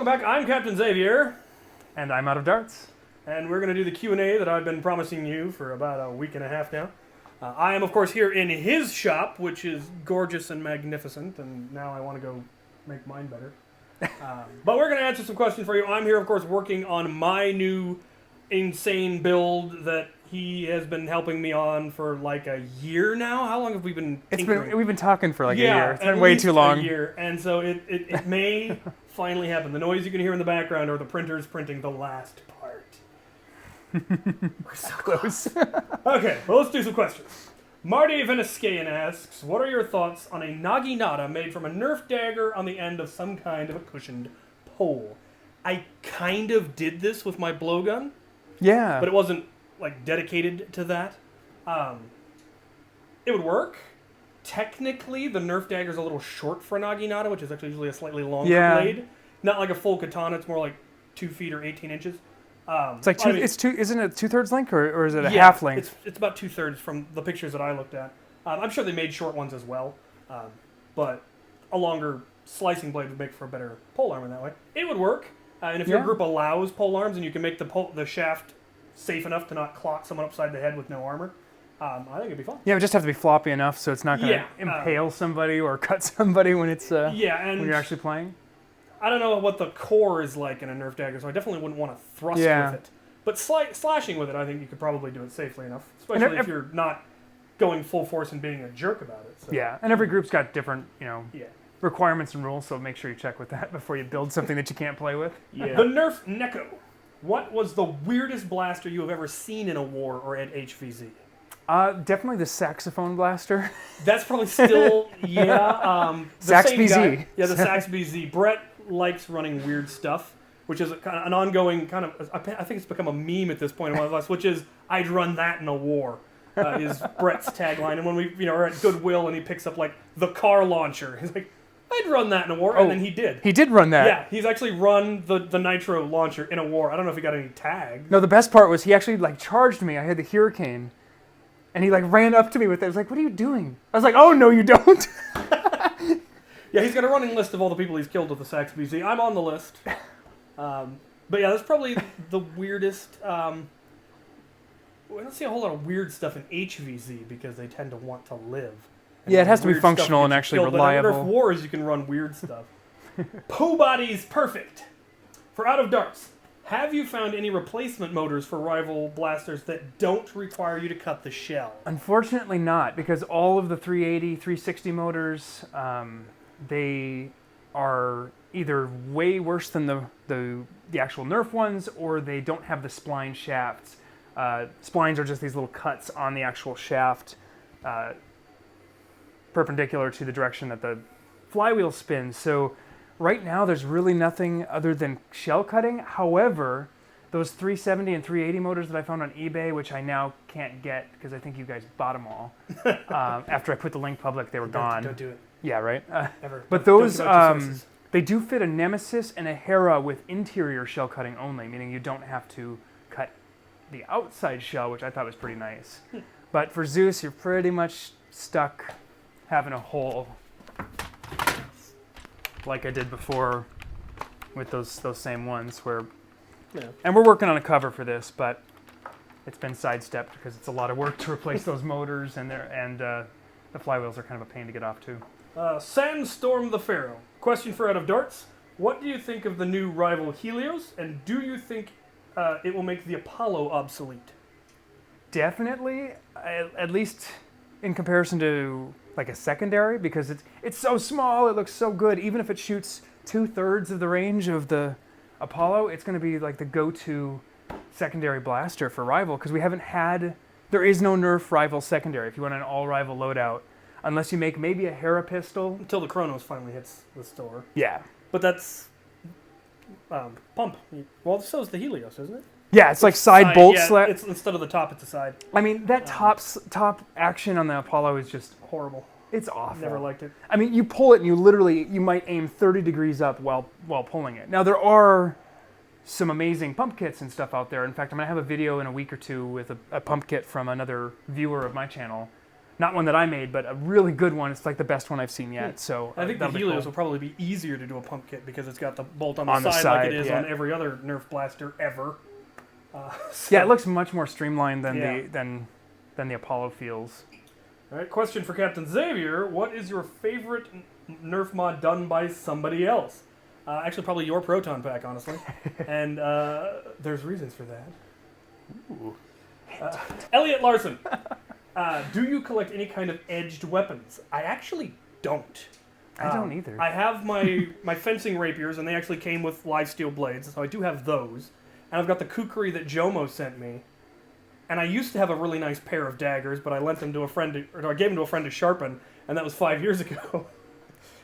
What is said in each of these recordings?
Welcome back. I'm Captain Xavier. And I'm out of darts. And we're going to do the Q&A that I've been promising you for about a week and a half now. I am, of course, here in his shop, which is gorgeous and magnificent, and now I want to go make mine better. But we're going to answer some questions for you. I'm here, of course, working on my new insane build that he has been helping me on for like a year now. How long have we been tinkering? We've been talking for like a year. It's at been way least too long. A year. And so it may finally happen. The noise you can hear in the background are the printers printing the last part. We're so close. Okay, well, let's do some questions. Marty Veneskian asks, what are your thoughts on a naginata made from a Nerf dagger on the end of some kind of a cushioned pole? I kind of did this with my blowgun. Yeah. But it wasn't like dedicated to that. It would work. Technically, the Nerf dagger is a little short for a naginata, which is actually usually a slightly longer blade. Not like a full katana. It's more like 2 feet or 18 inches. It's like isn't it 2/3 length or is it a half length? It's about 2/3 from the pictures that I looked at. I'm sure they made short ones as well, but a longer slicing blade would make for a better pole arm in that way. It would work, and if your group allows pole arms and you can make the shaft safe enough to not clock someone upside the head with no armor, I think it'd be fun. Yeah, it would just have to be floppy enough so it's not going to impale somebody or cut somebody when it's when you're actually playing. I don't know what the core is like in a Nerf dagger, so I definitely wouldn't want to thrust with it. But slashing with it, I think you could probably do it safely enough, especially if you're not going full force and being a jerk about it. So. Yeah, and every group's got different, requirements and rules, so make sure you check with that before you build something that you can't play with. Yeah. The Nerf Neko. What was the weirdest blaster you have ever seen in a war or at HVZ? Definitely the saxophone blaster. That's probably still, Sax BZ. Yeah, the Sax BZ. Brett likes running weird stuff, which is an ongoing kind of, I think it's become a meme at this point in one of us, which is, I'd run that in a war, is Brett's tagline. And when we are at Goodwill and he picks up like the car launcher, he's like, I'd run that in a war, and then he did. He did run that. Yeah, he's actually run the nitro launcher in a war. I don't know if he got any tags. No, the best part was he actually charged me. I had the Hurricane, and he ran up to me with it. I was like, what are you doing? I was like, oh, no, you don't. Yeah, he's got a running list of all the people he's killed with the Sax BZ. I'm on the list. But yeah, that's probably the weirdest. We don't see a whole lot of weird stuff in HVZ because they tend to want to live. Yeah, it has to be functional and actually reliable. But in Nerf Wars, you can run weird stuff. Pooh Body's perfect. For Out of Darts, have you found any replacement motors for rival blasters that don't require you to cut the shell? Unfortunately not, because all of the 380, 360 motors, they are either way worse than the actual Nerf ones, or they don't have the spline shafts. Splines are just these little cuts on the actual shaft, perpendicular to the direction that the flywheel spins. So right now there's really nothing other than shell cutting. However, those 370 and 380 motors that I found on eBay, which I now can't get because I think you guys bought them all. After I put the link public, they were gone. Don't do it. Yeah, right? Ever. But those, they do fit a Nemesis and a Hera with interior shell cutting only, meaning you don't have to cut the outside shell, which I thought was pretty nice. But for Zeus, you're pretty much stuck having a hole like I did before with those same ones. And we're working on a cover for this, but it's been sidestepped because it's a lot of work to replace those motors, and the flywheels are kind of a pain to get off too. Sandstorm the Pharaoh. Question for Out of Darts. What do you think of the new rival Helios, and do you think it will make the Apollo obsolete? Definitely, at least in comparison to like a secondary, because it's so small, it looks so good. Even if it shoots 2/3 of the range of the Apollo, it's going to be like the go-to secondary blaster for rival, because there is no Nerf rival secondary if you want an all-rival loadout, unless you make maybe a Hera pistol. Until the Chronos finally hits the store. Yeah. But that's pump. Well, so is the Helios, isn't it? Yeah, it's like side bolt slap. It's instead of the top, it's a side. I mean, that top action on the Apollo is just horrible. It's awful. Never liked it. I mean, you pull it and you might aim 30 degrees up while pulling it. Now, there are some amazing pump kits and stuff out there. In fact, I'm going to have a video in a week or two with a pump kit from another viewer of my channel not one that I made, but a really good one. It's like the best one I've seen yet. So I think the that'll be Helios cool. will probably be easier to do a pump kit because it's got the bolt on On the the side like side, it is yeah. on every other Nerf blaster ever. Yeah, it looks much more streamlined than Yeah. than the Apollo feels. All right, question for Captain Xavier. What is your favorite Nerf mod done by somebody else? Actually, probably your Proton Pack, honestly. And there's reasons for that. Ooh. Elliot Larson. Do you collect any kind of edged weapons? I actually don't. I don't either. I have my fencing rapiers, and they actually came with live steel blades, so I do have those. And I've got the kukri that Jomo sent me. And I used to have a really nice pair of daggers, but I lent them to a friend, or I gave them to a friend to sharpen, and that was 5 years ago.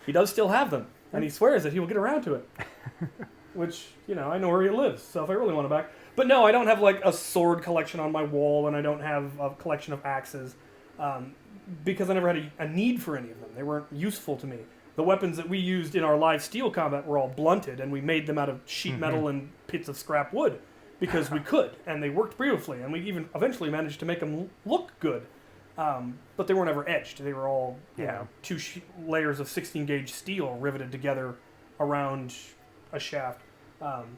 He does still have them, and he swears that he will get around to it. Which, I know where he lives, so if I really want it back. But no, I don't have like a sword collection on my wall, and I don't have a collection of axes, because I never had a need for any of them. They weren't useful to me. The weapons that we used in our live steel combat were all blunted, and we made them out of sheet metal and bits of scrap wood. Because we could, and they worked beautifully, and we even eventually managed to make them look good. But they were never etched. They were all, two layers of 16-gauge steel riveted together around a shaft. And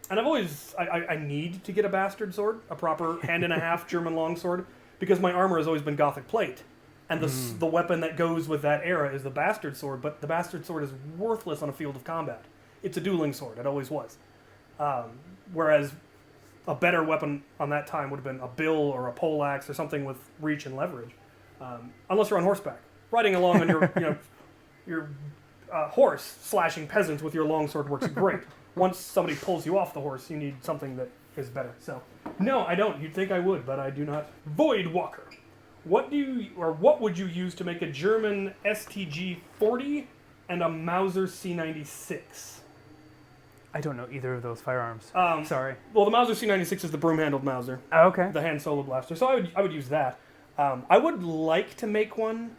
I've always, I need to get a bastard sword, a proper hand-and-a-half German longsword, because my armor has always been Gothic plate. And the weapon that goes with that era is the bastard sword, but the bastard sword is worthless on a field of combat. It's a dueling sword. It always was. Whereas a better weapon on that time would have been a bill or a poleaxe or something with reach and leverage. Unless you're on horseback. Riding along on your horse, slashing peasants with your longsword works great. Once somebody pulls you off the horse, you need something that is better. So, no, I don't. You'd think I would, but I do not. Void Walker. What would you use to make a German STG-40 and a Mauser C96? I don't know either of those firearms. Sorry. Well, the Mauser C96 is the broom-handled Mauser, Oh, okay. the hand solo blaster. So I would use that. I would like to make one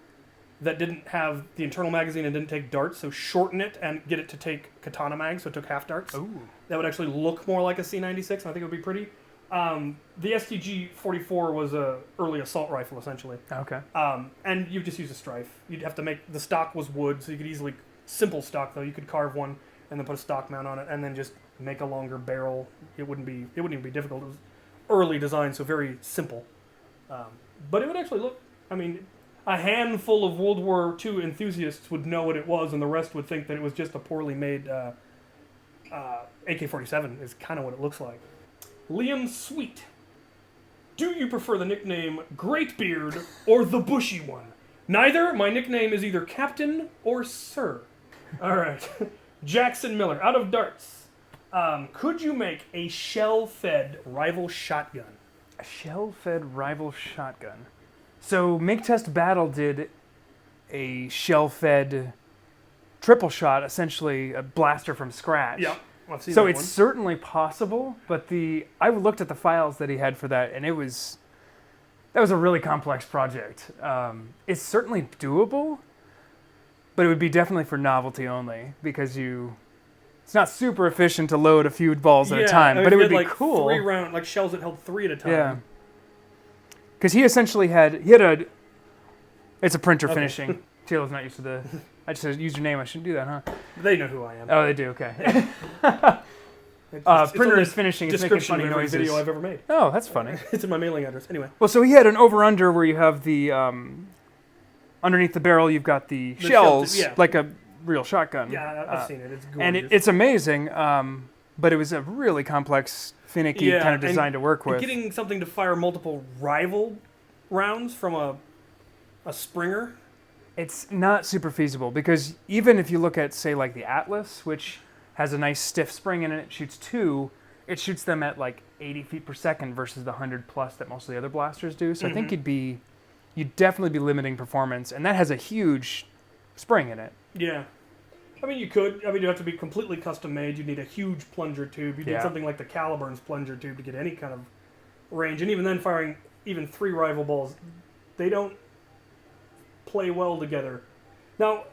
that didn't have the internal magazine and didn't take darts, so shorten it and get it to take katana mag, so it took half darts. Ooh. That would actually look more like a C96, and I think it would be pretty. The STG-44 was a early assault rifle, essentially. Okay. And you just use a strife. You'd have to make, the stock was wood, so you could easily, simple stock though, you could carve one and then put a stock mount on it, and then just make a longer barrel. It wouldn't even be difficult. It was early design, so very simple. But it would actually look, a handful of World War II enthusiasts would know what it was, and the rest would think that it was just a poorly made AK-47 is kind of what it looks like. Liam Sweet. Do you prefer the nickname Great Beard or the bushy one? Neither. My nickname is either Captain or Sir. All right. Jackson Miller, out of darts. Could you make a shell-fed rival shotgun? A shell-fed rival shotgun. So Make Test Battle did a shell-fed triple shot, essentially a blaster from scratch. Yeah, I've seen So that it's one. certainly possible, but I looked at the files that he had for that, and that was a really complex project. It's certainly doable, but it would be definitely for novelty only, because it's not super efficient to load a few balls at a time, but it would be cool. 3 round, like shells that held 3 at a time. Yeah. Because he essentially it's a printer finishing. Chaylo's not used to I just used your name, I shouldn't do that, huh? They know who I am. Oh, they do, okay. It's Printer on the is finishing, it's making description funny of every noises. video I've ever made. Oh, that's funny. It's in my mailing address. Anyway. Well, so he had an over-under where you have the, underneath the barrel, you've got the shells, yeah. like a real shotgun. Yeah, I've seen it. It's gorgeous. And it's amazing, but it was a really complex, finicky kind of design to work with. And getting something to fire multiple rival rounds from a Springer. It's not super feasible, because even if you look at, say, like the Atlas, which has a nice stiff spring in it, it shoots 2, it shoots them at like 80 feet per second versus the 100 plus that most of the other blasters do. So I think you'd definitely be limiting performance, and that has a huge spring in it. Yeah. You could. You'd have to be completely custom made. You'd need a huge plunger tube. You'd need something like the Caliburn's plunger tube to get any kind of range. And even then, firing even 3 rival balls, they don't play well together. Now,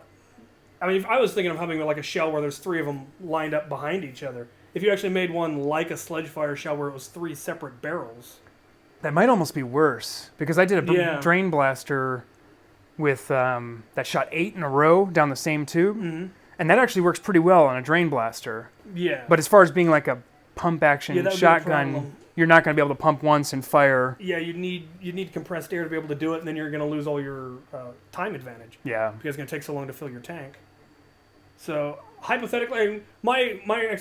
if I was thinking of having like a shell where there's 3 of them lined up behind each other, if you actually made one like a Sledgefire shell where it was 3 separate barrels. That might almost be worse, because I did a drain blaster with that shot 8 in a row down the same tube, Mm-hmm. and that actually works pretty well on a drain blaster. Yeah. But as far as being like a pump action Yeah, that would be a shotgun, problem. you're not going to be able to pump once and fire. Yeah, you need compressed air to be able to do it, and then you're going to lose all your time advantage Yeah. because it's going to take so long to fill your tank. So hypothetically, my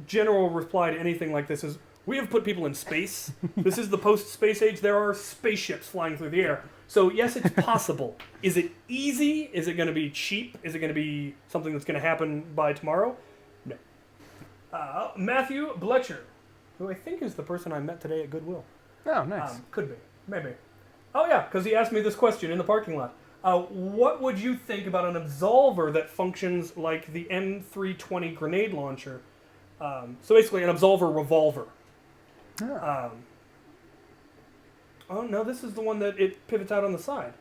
general reply to anything like this is: we have put people in space. This is the post-space age. There are spaceships flying through the air. So yes, it's possible. Is it easy? Is it going to be cheap? Is it going to be something that's going to happen by tomorrow? No. Matthew Bletcher, who I think is the person I met today at Goodwill. Oh, nice. Could be. Maybe. Oh, yeah, because he asked me this question in the parking lot. What would you think about an absolver that functions like the M320 grenade launcher? So basically an absolver revolver. Oh. Oh, no, this is the one that it pivots out on the side.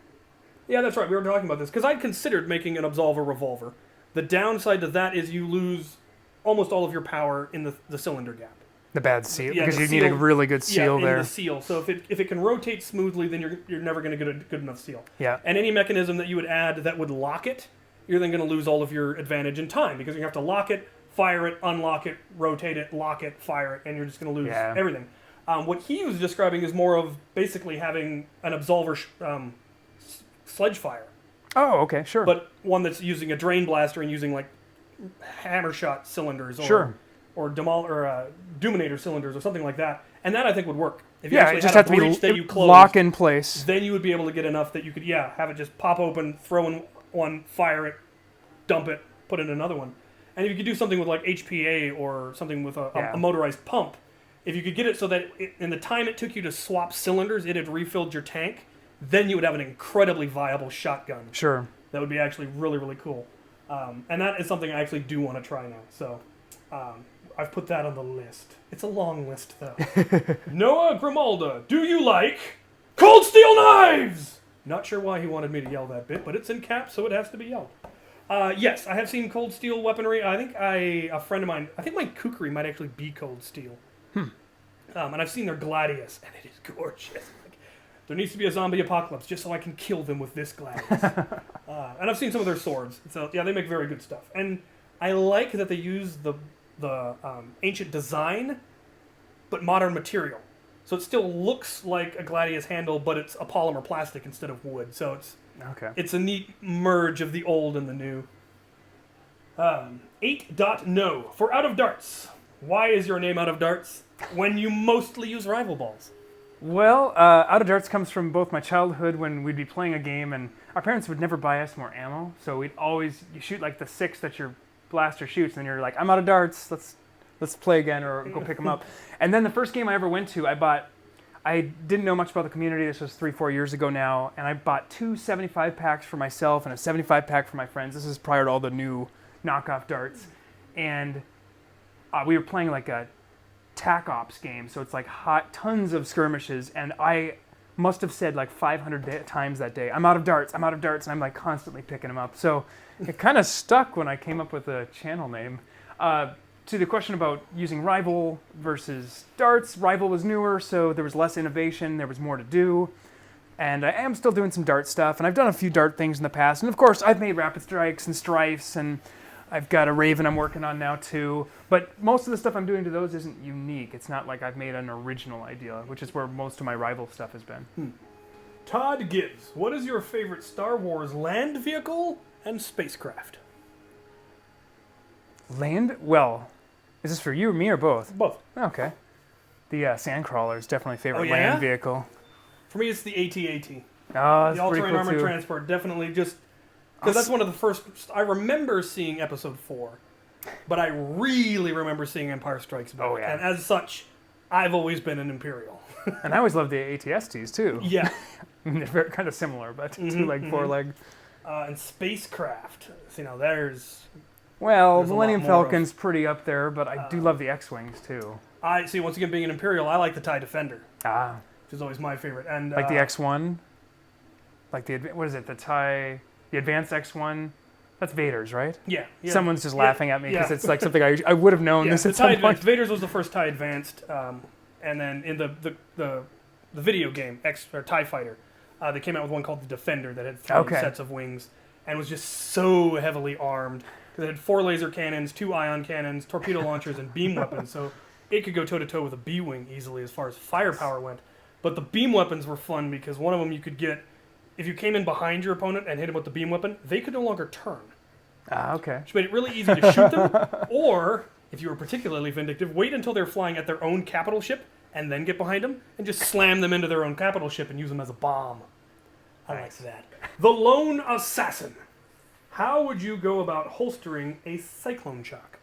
Yeah, that's right. We were talking about this. Because I'd considered making an absolver revolver. The downside to that is you lose almost all of your power in the cylinder gap. The bad seal, Yeah, because the you need a seal- really good seal in there. the seal. So if it can rotate smoothly, then you're never going to get a good enough seal. Yeah. And any mechanism that you would add that would lock it, you're then going to lose all of your advantage in time because you have to lock it, fire it, unlock it, rotate it, lock it, fire it, and you're just going to lose everything. What he was describing is more of basically having an absolver sledge fire, Oh, okay, sure. but one that's using a drain blaster and using like hammer shot cylinders or Duminator cylinders or something like that. And that I think would work. If you yeah, actually it just had has a to breach that you be closed, lock in place. then you would be able to get enough that you could, have it just pop open, throw in one, fire it, dump it, put in another one. And if you could do something with like HPA or something with a motorized pump, if you could get it so that in the time it took you to swap cylinders, it had refilled your tank, then you would have an incredibly viable shotgun. Sure. That would be actually really, really cool. And that is something I actually do want to try now. So I've put that on the list. It's a long list, though. Noah Grimalda, do you like cold steel knives? Not sure why he wanted me to yell that bit, but it's in caps, so it has to be yelled. Yes, I have seen cold steel weaponry. I think a friend of mine, I think my kukri might actually be cold steel. And I've seen their gladius, and it is gorgeous. Like, there needs to be a zombie apocalypse just so I can kill them with this gladius. And I've seen some of their swords. So yeah, they make very good stuff. And I like that they use the ancient design, but modern material. So it still looks like a gladius handle, but it's a polymer plastic instead of wood. So it's a neat merge of the old and the new. 8.no for Out of Darts. Why is your name Out of Darts when you mostly use rival balls? Well, Out of Darts comes from both my childhood when we'd be playing a game and our parents would never buy us more ammo. So we'd always, you shoot like the 6 that your blaster shoots and then you're like, I'm out of darts, let's play again or go pick them up. And then the first game I ever went to, I didn't know much about the community. This was 3-4 years ago now. And I bought 2 75 packs for myself and a 75 pack for my friends. This is prior to all the new knockoff darts. And we were playing like a tac ops game. So it's like tons of skirmishes. And I must have said like 500 times that day, I'm out of darts. And I'm like constantly picking them up. So it kind of stuck when I came up with a channel name. To the question about using rival versus darts, rival was newer, so there was less innovation, there was more to do. And I am still doing some dart stuff, and I've done a few dart things in the past. And of course, I've made rapid strikes and strifes, and I've got a Raven I'm working on now too. But most of the stuff I'm doing to those isn't unique. It's not like I've made an original idea, which is where most of my rival stuff has been. Todd Gibbs, what is your favorite Star Wars land vehicle and spacecraft? Well, is this for you or me or both? Both. Okay. The Sandcrawler is definitely a favorite yeah? land vehicle. For me, it's the AT-AT. Oh, that's the All-Terrain pretty cool Armored too. Transport, definitely just... Because that's one of the first... I remember seeing Episode 4, but I really remember seeing Empire Strikes Back. Oh, yeah. And as such, I've always been an Imperial. And I always loved the ATSTs too. Yeah. They're kind of similar, but 2-leg, 4-leg. And spacecraft. So, there's a Millennium lot more Falcon's pretty up there, but I do love the X-Wings too. I see, once again, being an Imperial, I like the TIE Defender, Ah, which is always my favorite. And like the X1? Like the Advanced X1? That's Vader's, right? Yeah. Someone's just laughing at me because yeah. it's like something I would have known this the at some TIE point. Advanced. Vader's was the first TIE Advanced, and then in the video game, TIE Fighter, They came out with one called the Defender that had 3 sets of wings and was just so heavily armed. It had 4 laser cannons, 2 ion cannons, torpedo launchers, and beam weapons. So it could go toe-to-toe with a B-wing easily as far as firepower went. But the beam weapons were fun because one of them you could get, if you came in behind your opponent and hit him with the beam weapon, they could no longer turn. Okay. Which made it really easy to shoot them. Or, if you were particularly vindictive, wait until they're flying at their own capital ship and then get behind them and just slam them into their own capital ship and use them as a bomb. I like that. The Lone Assassin. How would you go about holstering a Cyclone Shock?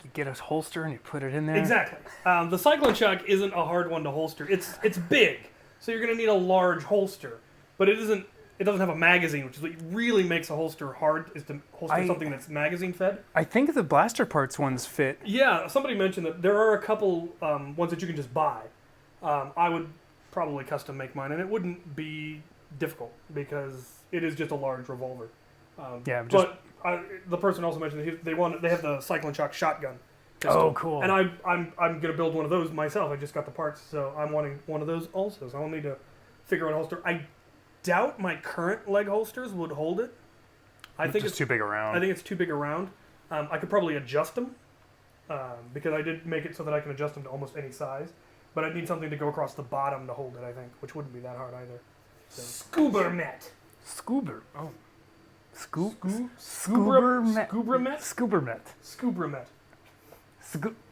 You get a holster and you put it in there? Exactly. The Cyclone Shock isn't a hard one to holster. It's big, so you're going to need a large holster. But it doesn't have a magazine, which is what really makes a holster hard, is to holster something that's magazine fed. I think the blaster parts ones fit. Yeah, somebody mentioned that there are a couple ones that you can just buy. I would probably custom make mine, and it wouldn't be difficult because it is just a large revolver. The person also mentioned that they have the Cyclone Shock shotgun pistol. Oh, cool! And I'm gonna build one of those myself. I just got the parts, so I'm wanting one of those also. So I'll need to figure out a holster. I doubt my current leg holsters would hold it. I think it's too big around. I think it's too big around. I could probably adjust them because I did make it so that I can adjust them to almost any size. But I'd need something to go across the bottom to hold it, I think, which wouldn't be that hard either. So. Scuba Met. Scuba. Oh. Scuba Met. Scuba Met? Scuba Met. Scuba Met.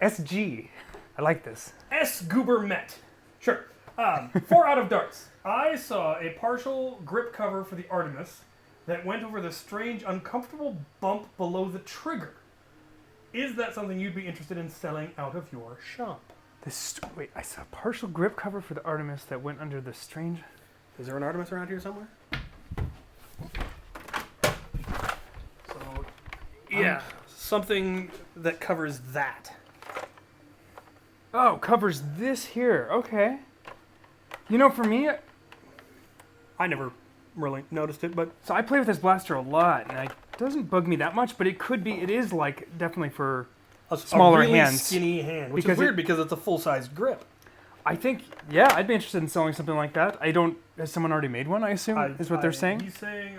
SG. I like this. Scuba Met. Sure. 4 out of darts. I saw a partial grip cover for the Artemis that went over the strange, uncomfortable bump below the trigger. Is that something you'd be interested in selling out of your shop? Wait, I saw a partial grip cover for the Artemis that went under the strange... Is there an Artemis around here somewhere? So, yeah, something that covers that. Oh, covers this here. Okay. You know, for me... I never really noticed it, but... So I play with this blaster a lot, and it doesn't bug me that much, but it could be... It is, like, definitely for smaller a really hands. Skinny hand, which is weird because it's a full-sized grip. I think, yeah, I'd be interested in selling something like that. Has someone already made one, I assume, is what they're saying? He's saying,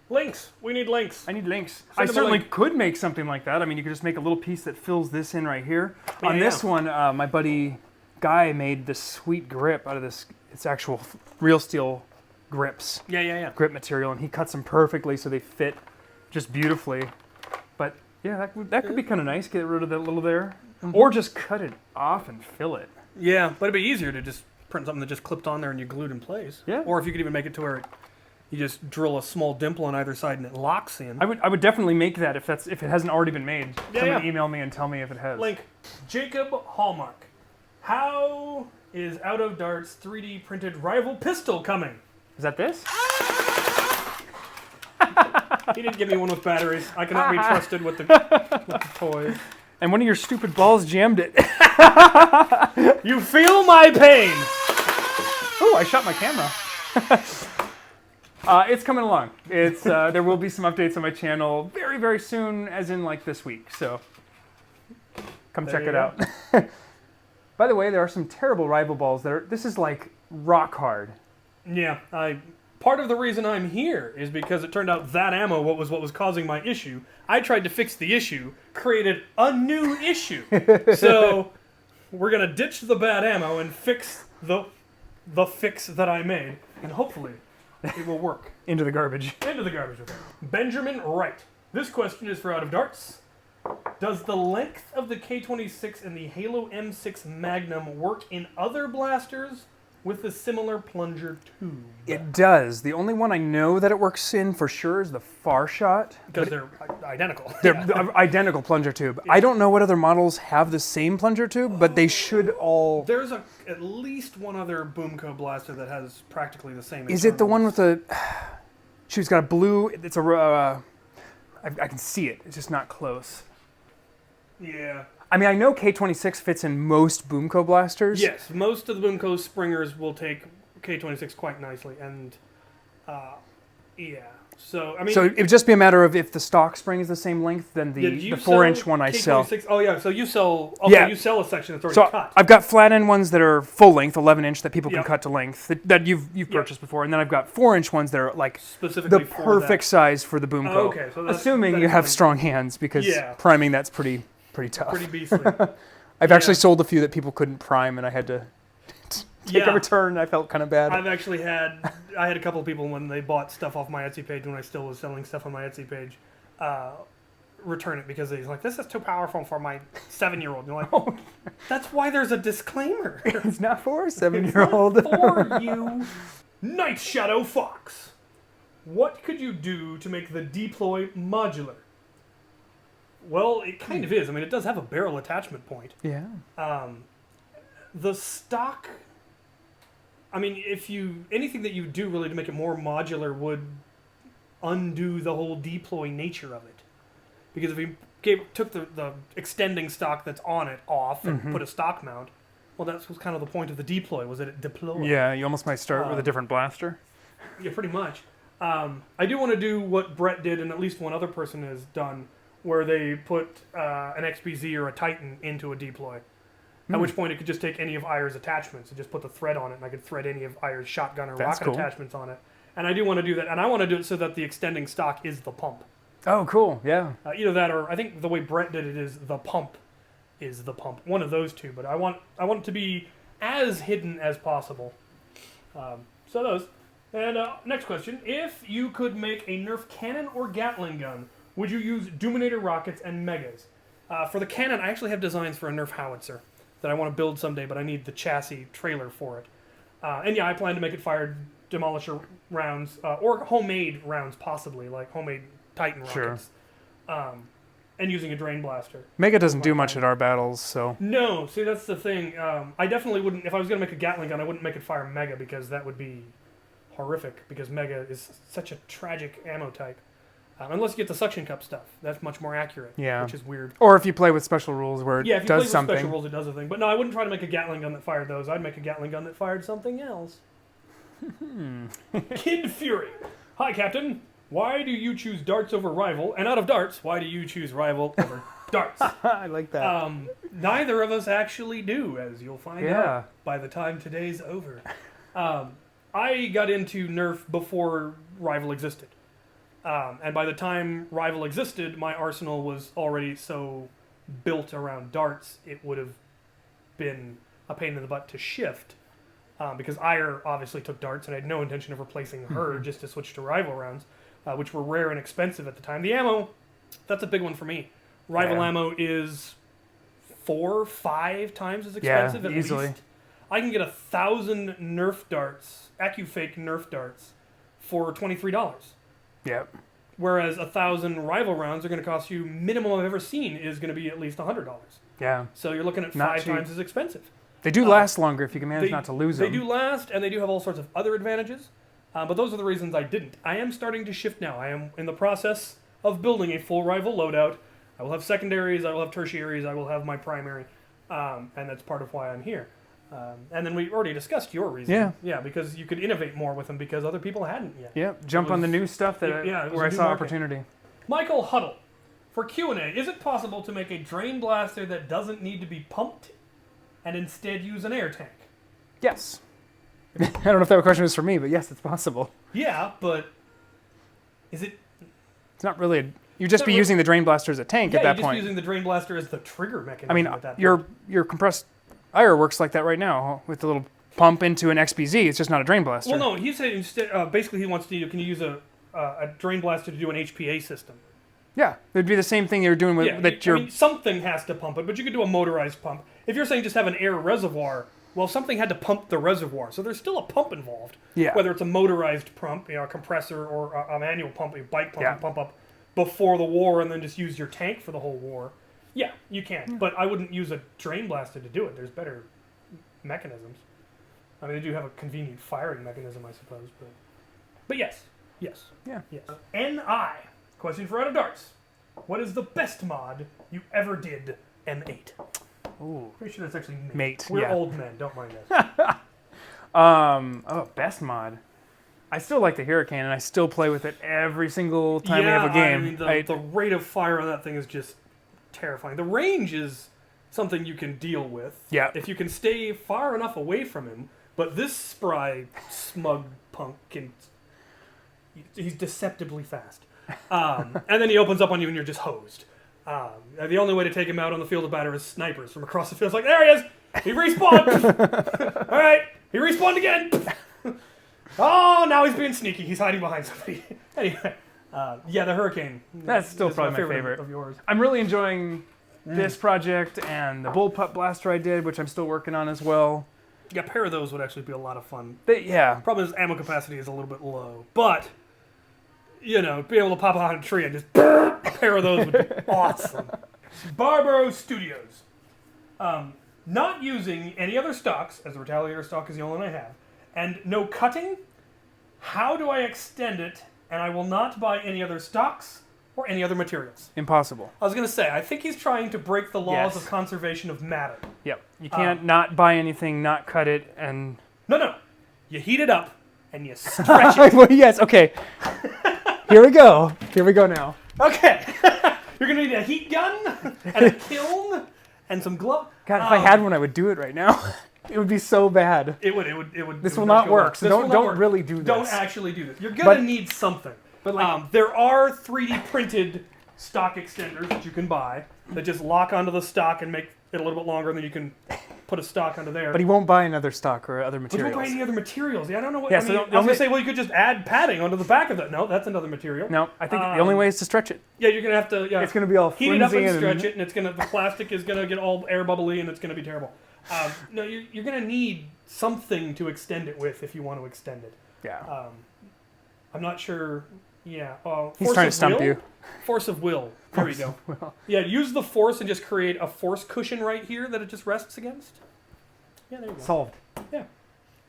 links. We need links. I need links. I certainly could make something like that. I mean, you could just make a little piece that fills this in right here. On this one, my buddy Guy made this sweet grip out of this. It's actual real steel grips. Yeah. Grip material, and he cuts them perfectly so they fit just beautifully. But yeah, that could be kind of nice. Get rid of that little there. Mm-hmm. Or just cut it off and fill it. Yeah, but it'd be easier to just print something that just clipped on there and you glued in place. Yeah. Or if you could even make it to where you just drill a small dimple on either side and it locks in. I would definitely make that if it hasn't already been made. Yeah, email me and tell me if it has. Link. Jacob Hallmark. How is Out of Darts 3D printed rival pistol coming? Is that this? He didn't give me one with batteries. I cannot be trusted with the toys. And one of your stupid balls jammed it. You feel my pain! Oh, I shot my camera. It's coming along. It's there will be some updates on my channel very, very soon, as in like this week. So come check it out. By the way, there are some terrible rival balls that are. This is like rock hard. Yeah, part of the reason I'm here is because it turned out that ammo what was causing my issue. I tried to fix the issue, created a new issue. So we're gonna ditch the bad ammo and fix the fix that I made, and hopefully it will work. Into the garbage. Into the garbage. Benjamin Wright. This question is for Out of Darts. Does the length of the K26 and the Halo M6 Magnum work in other blasters with a similar plunger tube? It does. The only one I know that it works in for sure is the Far Shot. Because they're identical. They're identical plunger tube. Yeah. I don't know what other models have the same plunger tube, but they should all... There's at least one other Boomco blaster that has practically the same... Is it the one with the... She's got a blue... It's a... I can see it. It's just not close. Yeah. I mean, I know K26 fits in most Boomco blasters. Yes, most of the Boomco springers will take K26 quite nicely, and yeah. So I mean, So it would just be a matter of if the stock spring is the same length, then the 4-inch one I sell. Oh yeah, so you sell. Okay, Yeah. you sell a section that's already So cut. I've got flat end ones that are full length, 11-inch, that people can Yep. cut to length, that you've purchased before, and then I've got 4-inch ones that are like Specifically the for perfect that. size for the boom coat. Okay, so that's, Assuming you have strong hands, because Yeah. priming that's pretty tough. pretty beastly. I've actually sold a few that people couldn't prime, and I had to take a Yeah. return. I felt kind of bad. I've actually had a couple of people when they bought stuff off my Etsy page when I still was selling stuff on my Etsy page, return it because he's like, this is too powerful for my 7-year-old. You're like, that's why there's a disclaimer. It's not for a It's 7-year-old. not for you, Night Shadow Fox. What could you do to make the deploy modular? Well, it kind of is. I mean, it does have a barrel attachment point. Yeah. The stock, I mean, anything that you do really to make it more modular would undo the whole deploy nature of it. Because if you took the extending stock that's on it off and put a stock mount, well, that was kind of the point of the deploy, was that it deployed. Yeah, you almost might start with a different blaster. Yeah, pretty much. I do want to do what Brett did, and at least one other person has done, where they put an XBZ or a Titan into a deploy. At which point it could just take any of Ire's attachments and just put the thread on it, and I could thread any of Ire's shotgun or rocket attachments on it. And I do want to do that, and I want to do it so that the extending stock is the pump. Oh, cool. Yeah. Either that, or I think the way Brett did it is the pump is the pump. One of those two, but I want it to be as hidden as possible. So those. And next question: if you could make a Nerf cannon or Gatling gun, would you use Doominator rockets and Megas? For the cannon, I actually have designs for a Nerf howitzer that I want to build someday, but I need the chassis trailer for it. And yeah, I plan to make it fire demolisher rounds, or homemade rounds possibly, like homemade Titan rockets. And using a drain blaster. Mega doesn't do much at our battles, so... No, see, that's the thing. I definitely wouldn't, if I was going to make a Gatling gun, I wouldn't make it fire Mega, because that would be horrific, because Mega is such a tragic ammo type. Unless you get the suction cup stuff. That's much more accurate, which is weird. Or if you play with special rules where it if you does play something. with special rules, it does a thing. But no, I wouldn't try to make a Gatling gun that fired those. I'd make a Gatling gun that fired something else. Kid Fury. Hi, Captain. Why do you choose darts over rival? And out of darts, why do you choose rival over darts? I like that. Neither of us actually do, as you'll find out by the time today's over. I got into Nerf before rival existed. And by the time rival existed, my arsenal was already so built around darts, it would have been a pain in the butt to shift. Because Ire obviously took darts, and I had no intention of replacing her just to switch to rival rounds, which were rare and expensive at the time. The ammo, that's a big one for me. Rival ammo is 4-5 times as expensive at easily. least. I can get 1,000 Nerf darts, AccuFake Nerf darts, for $23. Yep. Whereas 1,000 rival rounds are going to cost you, minimum I've ever seen, is going to be at least $100. Yeah. So you're looking at Not 5 cheap. times as expensive. They do last longer if you can manage not to lose them. They do last, and they do have all sorts of other advantages. But those are the reasons I didn't. I am starting to shift now. I am in the process of building a full rival loadout. I will have secondaries, I will have tertiaries, I will have my primary. And that's part of why I'm here. And then we already discussed your reason. Yeah. Yeah, because you could innovate more with them because other people hadn't yet. Yeah, jump on the new stuff that it was where a I new saw market. opportunity. Michael Huddle. For Q&A, is it possible to make a drain blaster that doesn't need to be pumped and instead use an air tank? Yes. I don't know if that question was for me, but yes, it's possible. Yeah, but is it... It's not really... You'd just be using the drain blaster as a tank at that you're point. just using the drain blaster as the trigger mechanism I mean, at that your point. compressed air works like that right now with the little pump into an XBZ. It's just not a drain blaster. Well, no, he said instead, basically he wants to, can you use a drain blaster to do an HPA system? Yeah, it'd be the same thing you're doing with I mean, something has to pump it, but you could do a motorized pump. If you're saying just have an air reservoir, well, something had to pump the reservoir, so there's still a pump involved. Yeah. Whether it's a motorized pump, a compressor, or a manual pump, a bike pump, you pump up before the war and then just use your tank for the whole war. Yeah, you can, but I wouldn't use a drain blaster to do it. There's better mechanisms. I mean, they do have a convenient firing mechanism, I suppose, but yes. Yes. N.I. Question for Out of Darts. What is the best mod you ever did, M8? Ooh. Pretty sure that's actually Mate. We're old men, don't mind us. Best mod. I still like the Hurricane, and I still play with it every single time we have a game. I mean, the rate of fire on that thing is just terrifying. The range is something you can deal with. Yeah. If you can stay far enough away from him. But this spry, smug punk he's deceptively fast. And then he opens up on you and you're just hosed. The only way to take him out on the field of battle is snipers from across the field. It's like, there he is! He respawned! Alright, he respawned again! Oh, now he's being sneaky. He's hiding behind somebody. Anyway, the Hurricane. That's still probably my favorite of yours. I'm really enjoying this project and the Bullpup Blaster I did, which I'm still working on as well. Yeah, a pair of those would actually be a lot of fun. Yeah. Problem is, ammo capacity is a little bit low. But, being able to pop out a tree and just a pair of those would be awesome. Barbaro Studios. Not using any other stocks, as the Retaliator stock is the only one I have, and no cutting, how do I extend it, and I will not buy any other stocks or any other materials? Impossible. I was going to say, I think he's trying to break the laws Yes. of conservation of matter. Yep. You can't not buy anything, not cut it, and... No. You heat it up, and you stretch it. Well, yes, okay. Here we go. Here we go now. Okay. You're going to need a heat gun, and a kiln, and some gloves. God, if I had one, I would do it right now. It would be so bad. It would. This will not work, so don't really do this. Don't actually do this. You're going to need something. But like, there are 3D printed stock extenders that you can buy that just lock onto the stock and make it a little bit longer, and then you can put a stock onto there. but he won't buy another stock or other But you materials. won't buy any other materials. Yeah, I don't know what. Yeah, I so mean, the I was going only- to say, well, you could just add padding onto the back of that. No, that's another material. No, I think the only way is to stretch it. Yeah, you're going to have to. Yeah, It's going to be all heat it up flimsy and stretch it, and it's the plastic is gonna get all air bubbly, and it's gonna be terrible. No, you're gonna need something to extend it with if you want to extend it. Yeah. I'm not sure. Yeah. He's Force trying to of stump will? you. Force of will. There we go. Yeah, use the force and just create a force cushion right here that it just rests against. Yeah, there you go. Solved. Yeah.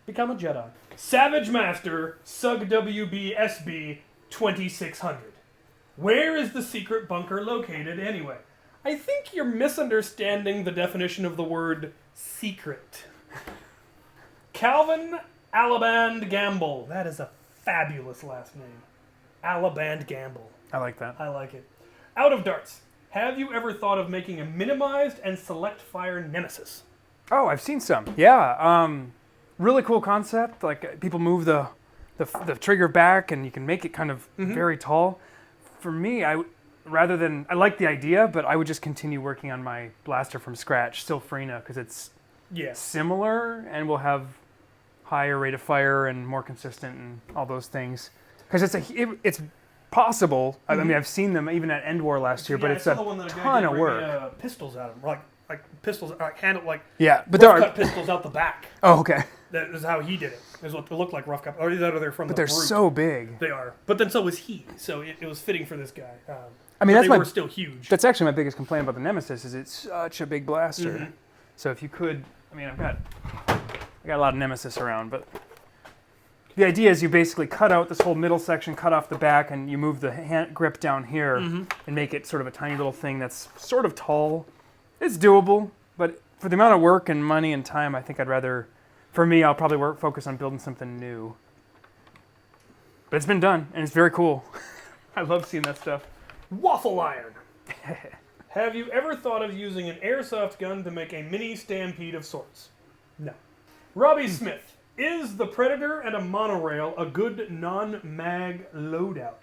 Become a Jedi. Savage Master Sug WB 2600. Where is the secret bunker located anyway? I think you're misunderstanding the definition of the word secret. Calvin Alaband Gamble. That is a fabulous last name. Alaband Gamble. I like that. I like it. Out of darts. Have you ever thought of making a minimized and select fire nemesis? Oh, I've seen some. Yeah. Really cool concept. Like people move the trigger back, and you can make it kind of very tall. For me, I like the idea, but I would just continue working on my blaster from scratch, still Frina, because it's similar and will have higher rate of fire and more consistent and all those things. Because it's possible. I mean, I've seen them even at End War last year, but it's a ton of work. Pistols at them, like pistols, handle like but rough cut pistols out the back. Oh, okay. That is how he did it. Is what they look like rough cut. Or either they're from. But the they're brute. so big. They are. But then so was he. So it was fitting for this guy. I mean, they were still huge. That's actually my biggest complaint about the Nemesis is it's such a big blaster. So if you could, I mean, I got a lot of Nemesis around, but the idea is you basically cut out this whole middle section, cut off the back, and you move the hand grip down here and make it sort of a tiny little thing that's sort of tall. It's doable, but for the amount of work and money and time, I think I'd rather, for me, I'll probably focus on building something new. But it's been done, and it's very cool. I love seeing that stuff. Waffle iron. Have you ever thought of using an airsoft gun to make a mini stampede of sorts? No. Robbie Smith. Is the Predator and a monorail a good non-mag loadout?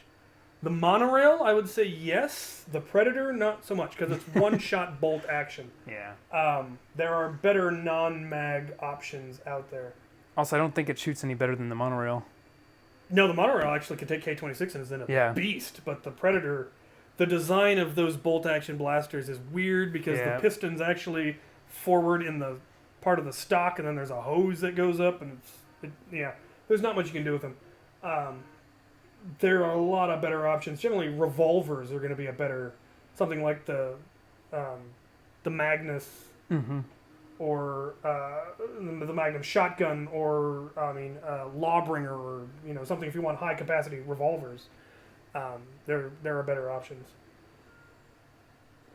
The monorail, I would say yes. The Predator, not so much, because it's one-shot bolt action. Yeah. There are better non-mag options out there. Also, I don't think it shoots any better than the monorail. No, the monorail actually can take K-26 and is then a beast, but the Predator, the design of those bolt-action blasters is weird because the piston's actually forward in the part of the stock, and then there's a hose that goes up, and there's not much you can do with them. There are a lot of better options. Generally, revolvers are going to be a better, something like the Magnus, or the Magnum shotgun, or Lawbringer, or something. If you want high capacity revolvers, there are better options.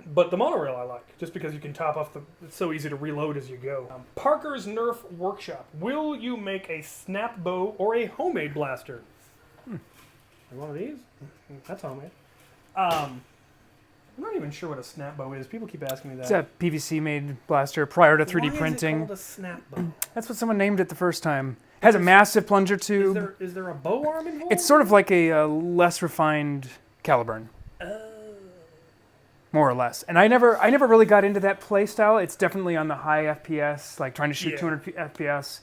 But the monorail I like, just because you can top off it's so easy to reload as you go. Parker's Nerf Workshop. Will you make a snap bow or a homemade blaster? One of these? That's homemade. I'm not even sure what a snap bow is. People keep asking me that. It's a PVC made blaster prior to 3D Why is it printing. called a snap bow? That's what someone named it the first time. It has a massive plunger tube. Is there a bow arm involved? It's sort of like a less refined Caliburn. More or less. And I never really got into that play style. It's definitely on the high FPS, like trying to shoot 200 FPS.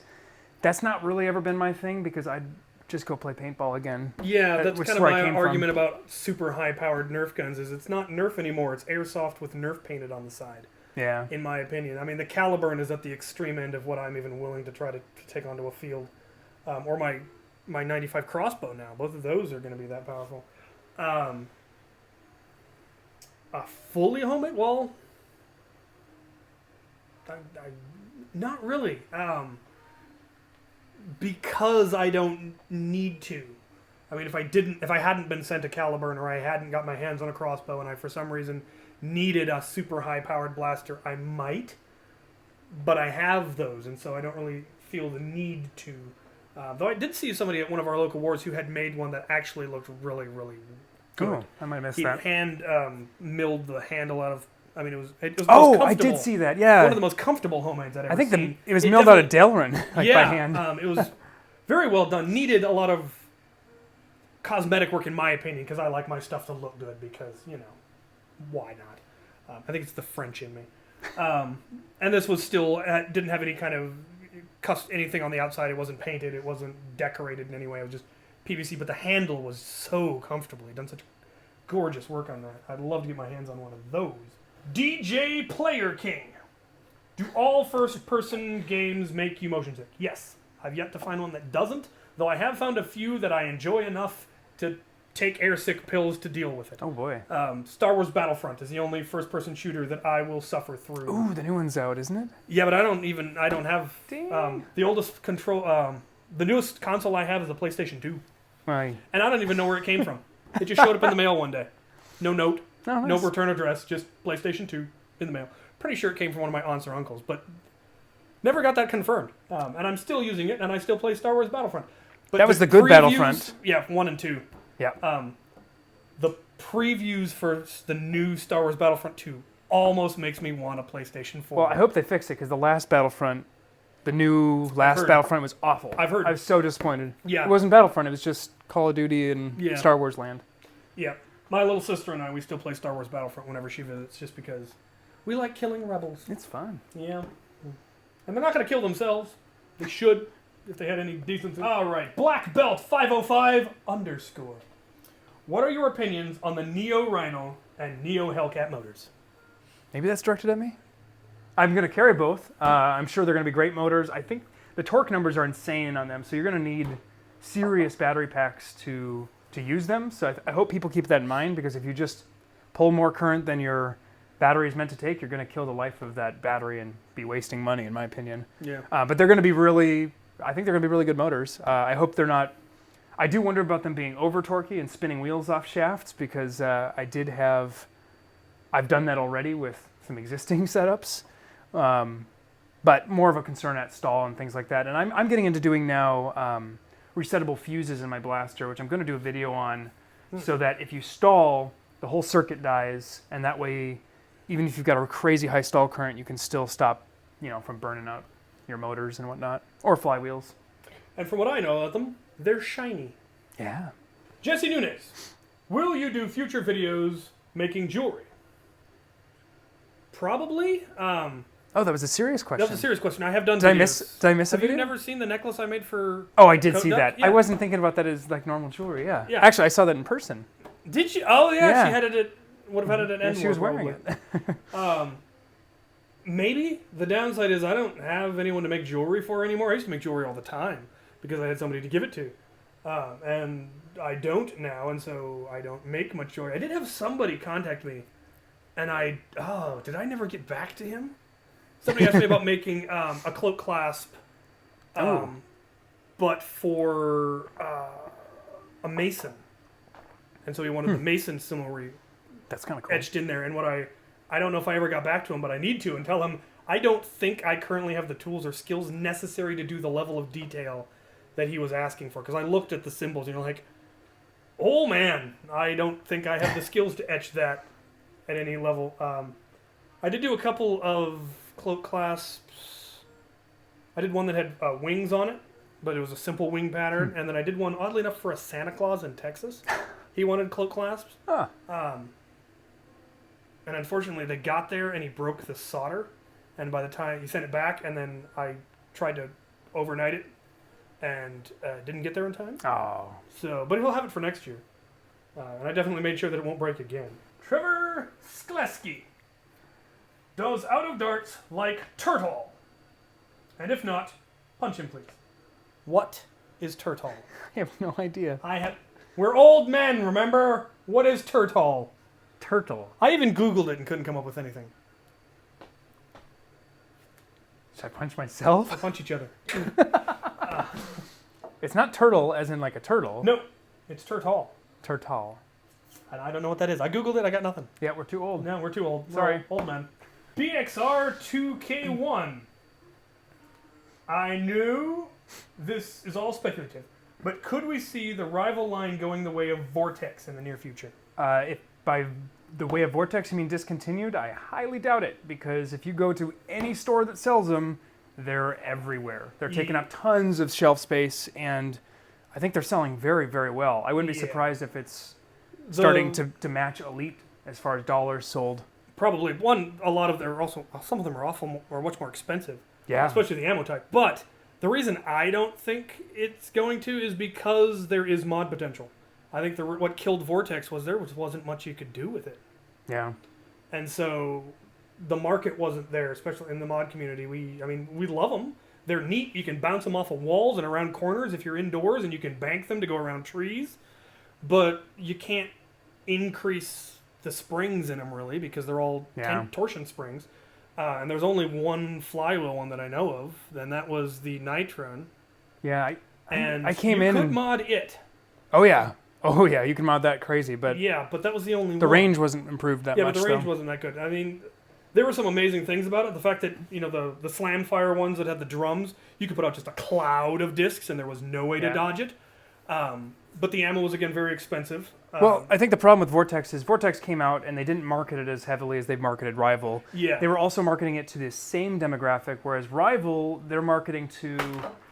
That's not really ever been my thing because I'd just go play paintball again. Yeah, that's which kind is of where I my came argument about super high-powered Nerf guns is it's not Nerf anymore. It's airsoft with Nerf painted on the side, Yeah. in my opinion. I mean, the Caliburn is at the extreme end of what I'm even willing to try to take onto a field. Or my 95 crossbow now. Both of those are going to be that powerful. A fully homemade? Well, not really. Because I don't need to. I mean, if I hadn't been sent a Caliburn or I hadn't got my hands on a crossbow and I, for some reason, needed a super high-powered blaster, I might. But I have those, and so I don't really feel the need to. Though I did see somebody at one of our local wars who had made one that actually looked really, really good. Oh, I might have missed He that. hand milled the handle out of. I mean, it was the most Oh, comfortable. I did see that. Yeah. One of the most comfortable homemades I'd ever I think seen. it was milled out of Delrin, like yeah, by hand. It was very well done. Needed a lot of cosmetic work, in my opinion, because I like my stuff to look good. Because why not? I think it's the French in me. And this was still didn't have any kind of anything on the outside. It wasn't painted. It wasn't decorated in any way. It was just PVC. But the handle was so comfortable. He'd done such gorgeous work on that. I'd love to get my hands on one of those. DJ Player King. Do all first-person games make you motion sick? Yes. I've yet to find one that doesn't, though I have found a few that I enjoy enough to take airsick pills to deal with it. Oh boy. Star Wars Battlefront is the only first-person shooter that I will suffer through. Ooh, the new one's out, isn't it? Yeah, but I don't have the oldest the newest console I have is a PlayStation 2. Right. And I don't even know where it came from. It just showed up in the mail one day. No note. Oh, nice. No return address, just PlayStation 2 in the mail. Pretty sure it came from one of my aunts or uncles, but never got that confirmed. And I'm still using it, and I still play Star Wars Battlefront. But that was the good previews, Battlefront. Yeah, 1 and 2. Yeah. The previews for the new Star Wars Battlefront 2 almost makes me want a PlayStation 4. Well, I hope they fix it because the last Battlefront, the new last Battlefront was awful. I've heard. I was so disappointed. Yeah. It wasn't Battlefront. It was just Call of Duty and Star Wars Land. Yeah. My little sister and I, we still play Star Wars Battlefront whenever she visits, just because we like killing rebels. It's fun. Yeah. And they're not going to kill themselves. They should, if they had any decency. All right. Black Belt 505 _. What are your opinions on the Neo Rhino and Neo Hellcat motors? Maybe that's directed at me? I'm going to carry both. I'm sure they're going to be great motors. I think the torque numbers are insane on them, so you're going to need serious battery packs to use them. So I hope people keep that in mind, because if you just pull more current than your battery is meant to take, you're going to kill the life of that battery and be wasting money, in my opinion. Yeah. But they're going to be I think they're going to be really good motors. I hope they're not. I do wonder about them being over torquey and spinning wheels off shafts, because I've done that already with some existing setups. But more of a concern at stall and things like that. And I'm getting into doing now resettable fuses in my blaster, which I'm going to do a video on, so that if you stall, the whole circuit dies, and that way, even if you've got a crazy high stall current, you can still stop, from burning out your motors and whatnot, or flywheels. And from what I know of them, they're shiny. Yeah. Jesse Nunes, will you do future videos making jewelry? Probably. Oh, that was a serious question. That was a serious question. I have done Did videos. I miss a Have video? you never seen the necklace I made for... Oh, I did see Duck? that. Yeah. I wasn't thinking about that as like normal jewelry, yeah. Actually, I saw that in person. Did you? Oh, yeah. Yeah. She had it would have had it at And she was wearing it. Maybe. The downside is I don't have anyone to make jewelry for anymore. I used to make jewelry all the time because I had somebody to give it to. And I don't now, and so I don't make much jewelry. I did have somebody contact me, and did I never get back to him? Somebody asked me about making a cloak clasp, but for a mason. And so he wanted the mason simile That's kind of cool. etched in there. And I don't know if I ever got back to him, but I need to and tell him I don't think I currently have the tools or skills necessary to do the level of detail that he was asking for. Because I looked at the symbols, Oh man, I don't think I have the skills to etch that at any level. I did do a couple of cloak clasps. I did one that had wings on it, but it was a simple wing pattern. And then I did one, oddly enough, for a Santa Claus in Texas. He wanted cloak clasps. Huh. And unfortunately, they got there and he broke the solder. And by the time he sent it back, and then I tried to overnight it and didn't get there in time. Oh. So, but he'll have it for next year. And I definitely made sure that it won't break again. Trevor Skleski. Does out of darts like turtle? And if not, punch him, please. What is turtle? I have no idea. We're old men, remember? What is turtle? Turtle. I even Googled it and couldn't come up with anything. Should I punch myself? We'll punch each other. It's not turtle as in like a turtle. No, it's turtle. Turtle. And I don't know what that is. I Googled it, I got nothing. Yeah, we're too old. No, we're too old. Sorry. We're old men. BXR2K1. I knew this is all speculative, but could we see the rival line going the way of Vortex in the near future? If by the way of Vortex you mean discontinued, I highly doubt it, because if you go to any store that sells them, they're everywhere. They're taking up tons of shelf space, and I think they're selling very, very well. I wouldn't be surprised if it's starting to match Elite as far as dollars sold. Probably. A lot of them are also, some of them are much more expensive. Yeah. Especially the ammo type. But the reason I don't think it's going to is because there is mod potential. I think what killed Vortex was there wasn't much you could do with it. Yeah. And so the market wasn't there, especially in the mod community. We love them. They're neat. You can bounce them off of walls and around corners if you're indoors, and you can bank them to go around trees. But you can't increase the springs in them, really, because they're all torsion springs. And there's only one flywheel one that I know of, and that was the Nitron. Yeah, I came in You could and mod it. Oh yeah, you can mod that crazy, but yeah, but that was the only. The range wasn't improved that much. Yeah, but the range wasn't that good. I mean, there were some amazing things about it. The fact that the slam fire ones that had the drums, you could put out just a cloud of discs, and there was no way to dodge it. But the ammo was again very expensive. Well, I think the problem with Vortex is Vortex came out and they didn't market it as heavily as they've marketed Rival. Yeah. They were also marketing it to the same demographic, whereas Rival, they're marketing to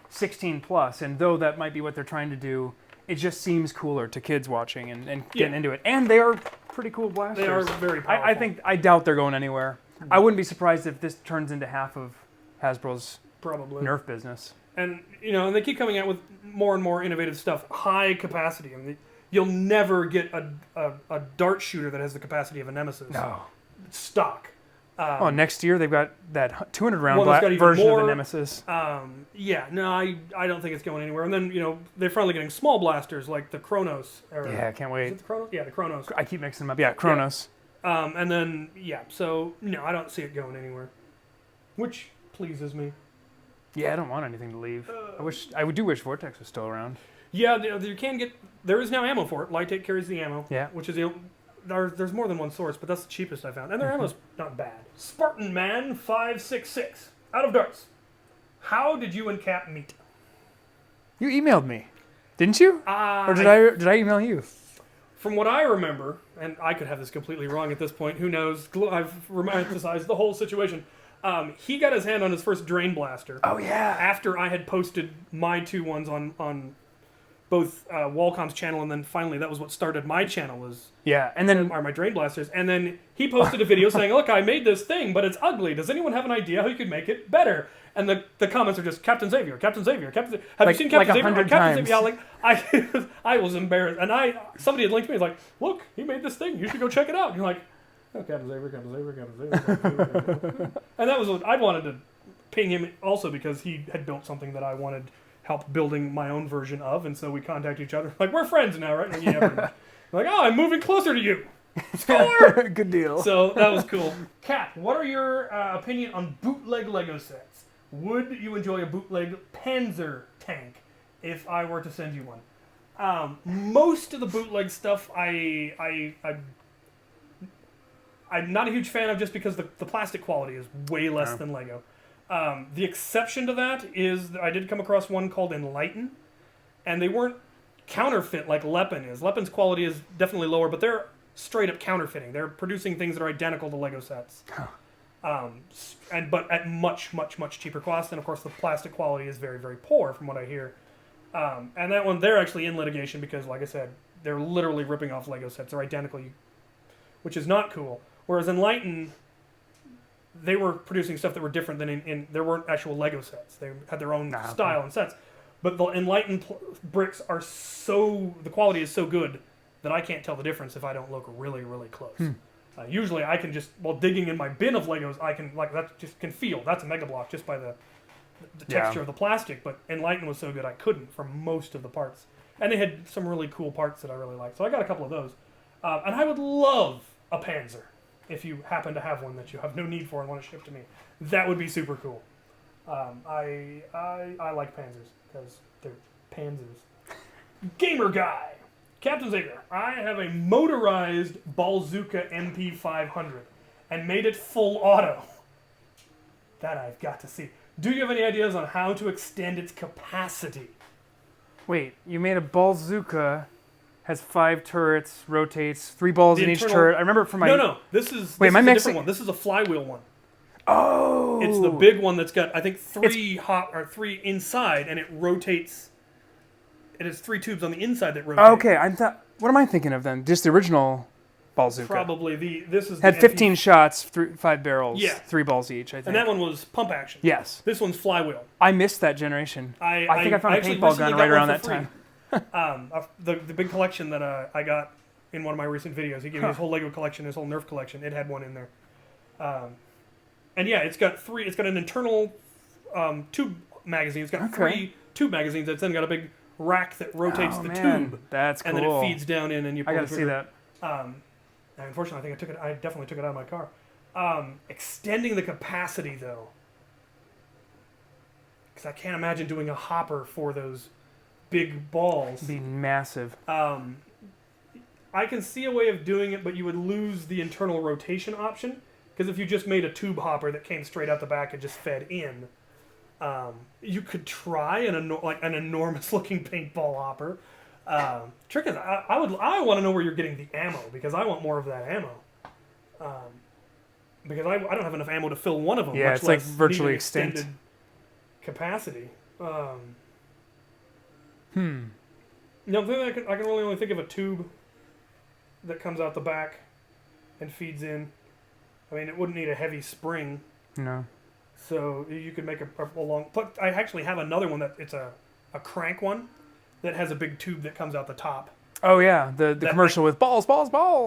16 plus, and though that might be what they're trying to do, it just seems cooler to kids watching and getting into it. And they are pretty cool blasters. They are very powerful. I doubt they're going anywhere. I wouldn't be surprised if this turns into half of Hasbro's Nerf business. And and they keep coming out with more and more innovative stuff, high capacity. I mean, you'll never get a dart shooter that has the capacity of a Nemesis. No. Stock. Next year they've got that 200 round version of the Nemesis. I don't think it's going anywhere. And then they're finally getting small blasters like the Kronos. Yeah, I can't wait. Is it the Kronos? Yeah, the Kronos. I keep mixing them up. Yeah, Kronos. Yeah. And then so no, I don't see it going anywhere, which pleases me. Yeah, I don't want anything to leave. I do wish Vortex was still around. Yeah, you can get. There is now ammo for it. Lightake carries the ammo. Yeah. Which is there's more than one source, but that's the cheapest I found, and their ammo's not bad. Spartan Man 566 out of darts. How did you and Cap meet? You emailed me, didn't you? Or did I email you? From what I remember, and I could have this completely wrong at this point. Who knows? I've romanticized the whole situation. He got his hand on his first Drain Blaster. Oh yeah. After I had posted my two ones on both Walcom's channel, and then finally that was what started my channel and then are my Drain Blasters. And then he posted a video saying, "Look, I made this thing, but it's ugly. Does anyone have an idea how you could make it better?" And the comments are just Captain Xavier, Captain Xavier, Captain Xavier. Have you seen Captain Xavier? 100 Captain times. Xavier. Yeah, I was embarrassed, and somebody had linked me. He's like, "Look, he made this thing. You should go check it out." And you're like, "Oh, Captain Xavier, Captain Xavier, Captain Xavier." Captain Xavier. And that was what I wanted to ping him also because he had built something that I wanted help building my own version of, and so we contact each other like, we're friends now, right? Like, yeah, pretty much. Like, oh, I'm moving closer to you. Score! Good deal. So that was cool. Cap, what are your opinion on bootleg Lego sets? Would you enjoy a bootleg Panzer tank if I were to send you one? Most of the bootleg stuff I'm not a huge fan of just because the plastic quality is way less than Lego. The exception to that is that I did come across one called Enlighten, and they weren't counterfeit like Lepin is. Lepin's quality is definitely lower, but they're straight up counterfeiting. They're producing things that are identical to Lego sets. But at much, much, much cheaper cost. And of course, the plastic quality is very, very poor, from what I hear. And that one, they're actually in litigation because, like I said, they're literally ripping off Lego sets. They're identical, which is not cool. Whereas Enlighten, they were producing stuff that were different than in there weren't actual Lego sets. They had their own style and sets. But the Enlighten bricks are the quality is so good that I can't tell the difference if I don't look really, really close. Usually I can just, while digging in my bin of Legos, I can, can feel, that's a Mega Block just by the texture of the plastic, but Enlighten was so good I couldn't for most of the parts. And they had some really cool parts that I really liked. So I got a couple of those. And I would love a Panzer, if you happen to have one that you have no need for and want to ship to me. That would be super cool. I like Panzers, because they're Panzers. Gamer Guy! Captain Xavier, I have a motorized Balzuka MP500 and made it full auto. That I've got to see. Do you have any ideas on how to extend its capacity? Wait, you made a Balzuka, has 5 turrets, rotates, 3 balls in each turret. I remember it from my... No, this is a different one. This is a flywheel one. Oh! It's the big one that's got, I think, 3 inside, and it rotates... It has 3 tubes on the inside that rotate. Okay, what am I thinking of then? Just the original Balzuka. Probably this is had 15 shots, 5 barrels, yeah. 3 balls each. I think. And that one was pump action. Yes. This one's flywheel. I missed that generation. I think I found a paintball gun right around that time. The big collection that I got in one of my recent videos. He gave me his whole Lego collection, his whole Nerf collection. It had one in there. And yeah, it's got an internal tube magazine. It's got 3 tube magazines. It's then got a big rack that rotates the tube. That's cool. And then it feeds down in, and you pull I gotta see that. Unfortunately, I definitely took it out of my car. Extending the capacity, though. Because I can't imagine doing a hopper for those big balls. It'd be massive. I can see a way of doing it, but you would lose the internal rotation option. Because if you just made a tube hopper that came straight out the back and just fed in, you could try an enormous-looking paintball hopper. Trick is, I want to know where you're getting the ammo, because I want more of that ammo. Because I don't have enough ammo to fill one of them. Yeah, much it's like less virtually extended extinct capacity. No, I can really only think of a tube that comes out the back and feeds in. I mean, it wouldn't need a heavy spring. No. So you could make a long... But I actually have another one that it's a crank one that has a big tube that comes out the top. Oh yeah, the commercial with balls.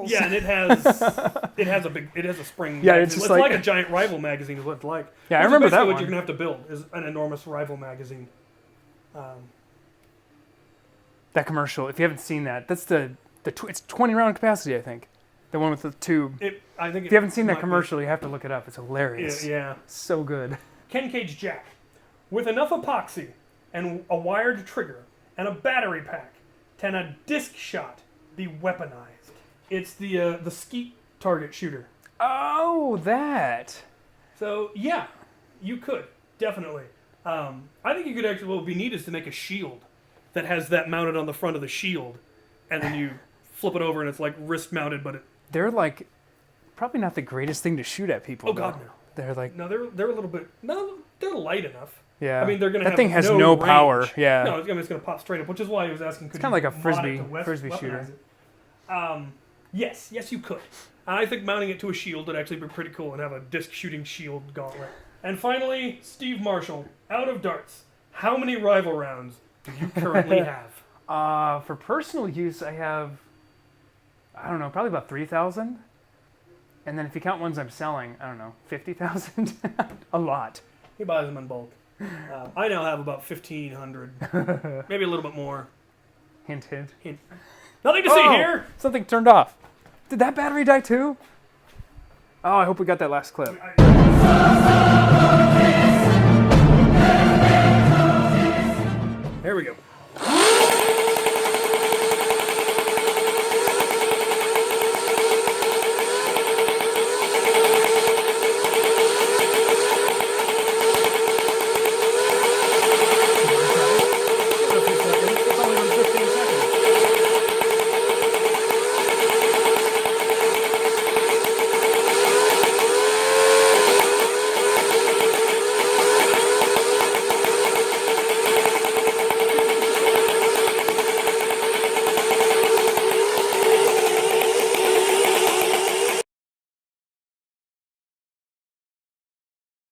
Yeah, and it has a spring. Yeah, magazine. it's just like a giant Rival magazine is what it's like. Yeah, I remember that what one. you're gonna have to build is an enormous Rival magazine. That commercial, if you haven't seen that, that's it's 20 round capacity, I think. The one with the tube. If you haven't seen that commercial, you have to look it up. It's hilarious. Yeah. So good. Ken Cage Jack. With enough epoxy and a wired trigger and a battery pack, can a disc shot be weaponized? It's the skeet target shooter. Oh, that. So, yeah, you could. Definitely. I think you could actually, what would be neat is to make a shield that has that mounted on the front of the shield, and then you flip it over and it's like wrist mounted, but they're like probably not the greatest thing to shoot at people. Oh God, no. They're like they're a little bit they're light enough. Yeah. I mean, they're gonna that have thing has no power. range. Yeah. No, it's gonna pop straight up, which is why he was asking. Could it's kind of like a frisbee shooter. Yes, you could. I think mounting it to a shield would actually be pretty cool and have a disc shooting shield gauntlet. And finally, Steve Marshall, out of darts. How many Rival rounds do you currently have? For personal use, I have, I don't know, probably about 3,000. And then if you count ones I'm selling, I don't know, 50,000? A lot. He buys them in bulk. I now have about 1,500. Maybe a little bit more. Hint, hint. Nothing to see here! Something turned off. Did that battery die too? Oh, I hope we got that last clip. There we go.